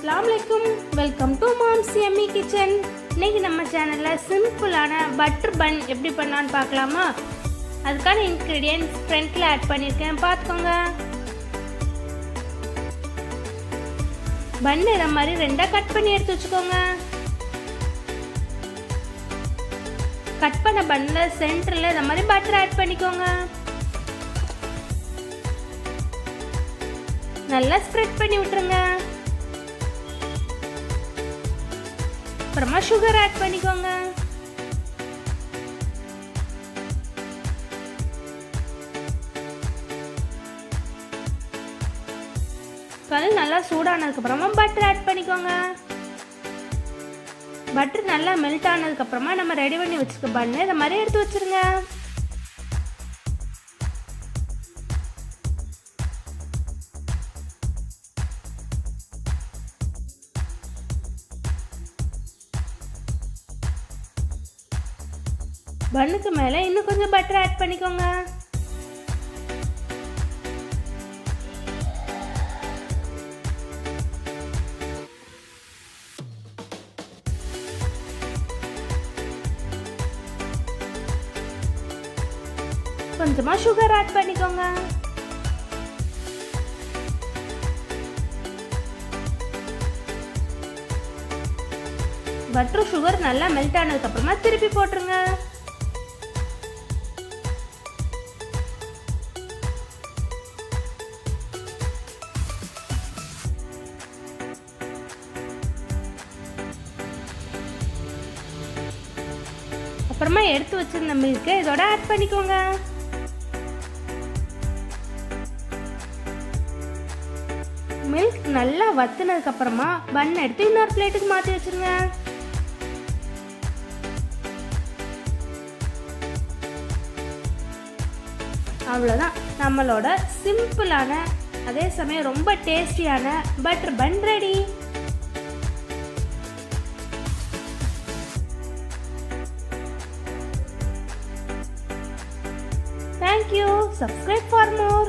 அஸ்ஸலாமு அலைக்கும். Welcome to mom's Emmy kitchen. இன்னைக்கு நம்ம சேனலில் சிம்பிளான பட்டர் பன் எப்படி பண்ணலான்னு பார்க்கலாமா? அதுக்கான இன்க்ரீடியன்ட்ஸ் ஃப்ரண்ட்டில் ஆட் பண்ணியிருக்கேன், பார்த்துக்கோங்க. பன் இதை மாதிரி ரெண்டாக கட் பண்ணி எடுத்து வச்சுக்கோங்க. கட் பண்ண பன்னில் சென்டரில் இதை மாதிரி பட்டர் ஆட் பண்ணிக்கோங்க. நல்லா ஸ்ப்ரெட் பண்ணி விட்டுருங்க. அப்புறமா சுகர் ஆட் பண்ணிக்கோங்க. கல் நல்லா சூடானதுக்கு அப்புறமா பட்டர் ஆட் பண்ணிக்கோங்க. பட்டர் நல்லா மெல்ட் ஆனதுக்கு அப்புறமா நம்ம ரெடி பண்ணி வச்சுக்க பண்ணு இதை மாதிரி எடுத்து வச்சிருங்க. பன்னுக்கு மேலே இன்னும் கொஞ்சம் பட்டர் ஆட் பண்ணிக்கோங்க. கொஞ்சமா சுகர் ஆட் பண்ணிக்கோங்க. பட்டர் சுகர் நல்லா மெல்ட் ஆனதுக்கு அப்புறமா திருப்பி போட்டுருங்க. அப்புறமா எடுத்து வச்சிருந்த மில்க் இதோட ஆட் பண்ணிக்கோங்க. மில்க் நல்லா வத்துனதுக்கு அப்புறமா பன் எடுத்து இன்னொரு பிளேட்டுக்கு மாற்றி வச்சிருங்க. அவ்வளோதான், நம்மளோட சிம்பிளான அதே சமயம் ரொம்ப டேஸ்டியான பட்டர் பன் ரெடி. Thank you. Subscribe for more.